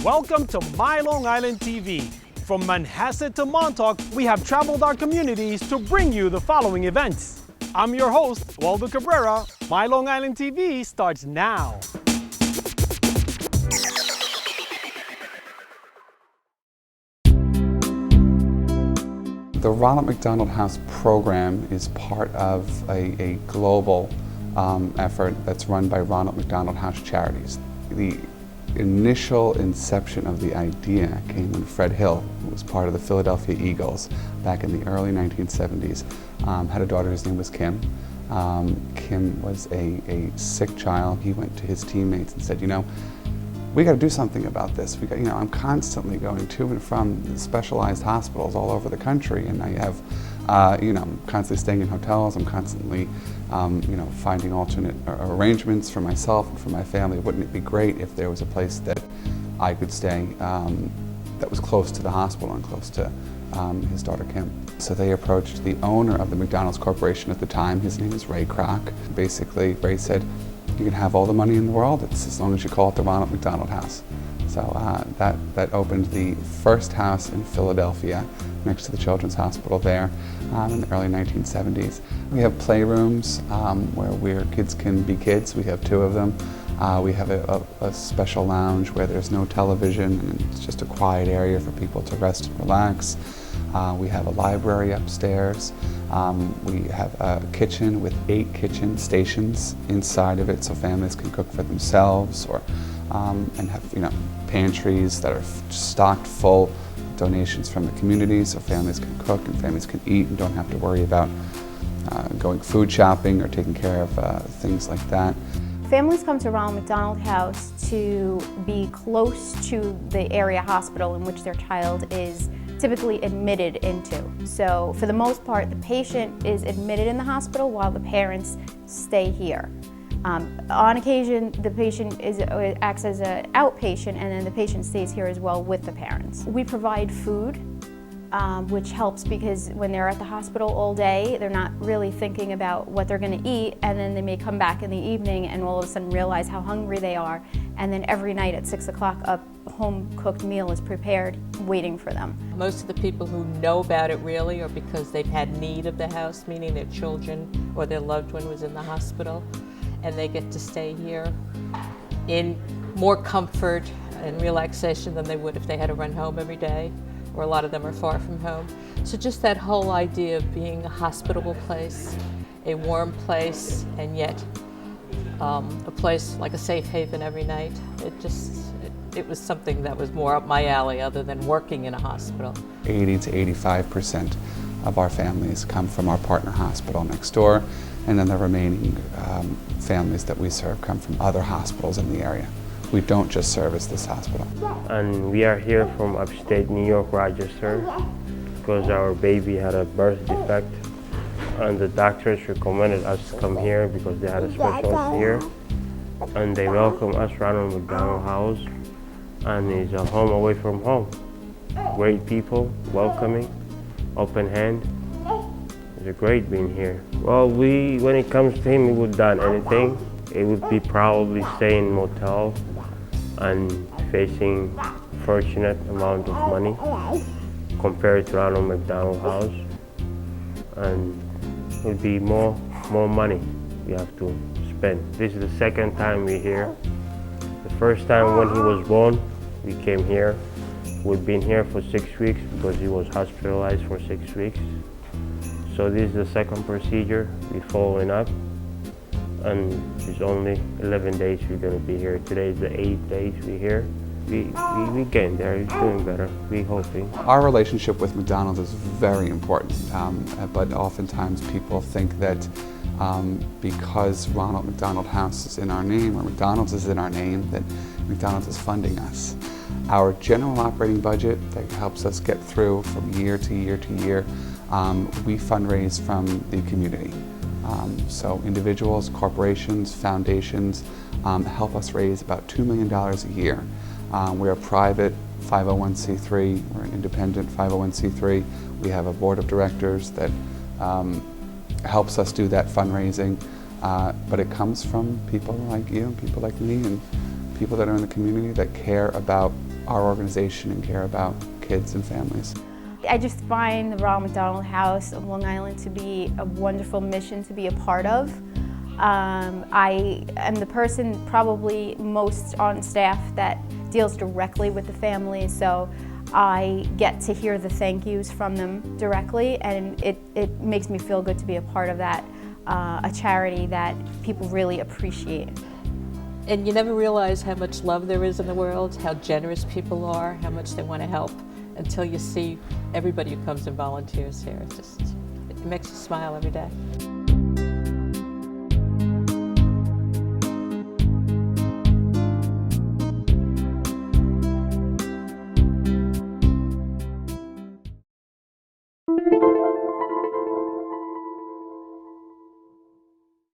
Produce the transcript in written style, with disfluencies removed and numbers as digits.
Welcome to My Long Island TV. From Manhasset to Montauk, we have traveled our communities to bring you the following events. I'm your host, Waldo Cabrera. My Long Island TV starts now. The Ronald McDonald House program is part of a global effort that's run by Ronald McDonald House Charities. The initial inception of the idea came when Fred Hill, who was part of the Philadelphia Eagles back in the early 1970s, had a daughter whose name was Kim. Kim was a sick child. He went to his teammates and said, you know, we got to do something about this. We got, you know, I'm constantly going to and from specialized hospitals all over the country, and I have, you know, I'm constantly staying in hotels. I'm constantly, you know, finding alternate arrangements for myself and for my family. Wouldn't it be great if there was a place that I could stay that was close to the hospital and close to his daughter Kim? So they approached the owner of the McDonald's Corporation at the time. His name is Ray Kroc. Basically, Ray said, you can have all the money in the world, it's as long as you call it the Ronald McDonald House. So that opened the first house in Philadelphia next to the Children's Hospital there in the early 1970s. We have playrooms where kids can be kids. We have 2 of them. We have a special lounge where there's no television and it's just a quiet area for people to rest and relax. We have a library upstairs. We have a kitchen with 8 kitchen stations inside of it, so families can cook for themselves, or and have, you know, pantries that are stocked full of donations from the community, so families can cook and families can eat and don't have to worry about going food shopping or taking care of things like that. Families come to Ronald McDonald House to be close to the area hospital in which their child is typically admitted into. So for the most part, the patient is admitted in the hospital while the parents stay here. On occasion, the patient acts as an outpatient, and then the patient stays here as well with the parents. We provide food, which helps because when they're at the hospital all day, they're not really thinking about what they're going to eat, and then they may come back in the evening and all of a sudden realize how hungry they are, and then every night at 6 o'clock a home-cooked meal is prepared waiting for them. Most of the people who know about it really are because they've had need of the house, meaning their children or their loved one was in the hospital, and they get to stay here in more comfort and relaxation than they would if they had to run home every day, or a lot of them are far from home. So just that whole idea of being a hospitable place, a warm place, and yet a place like a safe haven every night, it was something that was more up my alley other than working in a hospital. 80 to 85% of our families come from our partner hospital next door, and then the remaining families that we serve come from other hospitals in the area. We don't just service this hospital. And we are here from upstate New York, Rochester, because our baby had a birth defect, and the doctors recommended us to come here because they had a specialist here, and they welcome us Ronald McDonald House, and it's a home away from home. Great people, welcoming, open hand. It's great being here. Well, when it comes to him, we would have done anything. It would be probably staying in motel and facing fortunate amount of money compared to Ronald McDonald House, and it would be more money we have to spend. This is the second time we're here. The first time when he was born, we came here. We've been here for 6 weeks because he was hospitalized for 6 weeks. So this is the second procedure we're following up, and it's only 11 days we're going to be here. Today is the 8th day we're here. We getting there, he's doing better, we're hoping. Our relationship with McDonald's is very important, but oftentimes people think that because Ronald McDonald House is in our name, or McDonald's is in our name, that McDonald's is funding us. Our general operating budget that helps us get through from year to year to year, we fundraise from the community. So individuals, corporations, foundations help us raise about $2 million a year. We're a private 501c3, we're an independent 501c3. We have a board of directors that helps us do that fundraising, but it comes from people like you, people like me, and people that are in the community that care about our organization and care about kids and families. I just find the Ronald McDonald House of Long Island to be a wonderful mission to be a part of. I am the person probably most on staff that deals directly with the families, so I get to hear the thank yous from them directly, and it makes me feel good to be a part of that, a charity that people really appreciate. And you never realize how much love there is in the world, how generous people are, how much they want to help, until you see everybody who comes and volunteers here. It makes you smile every day.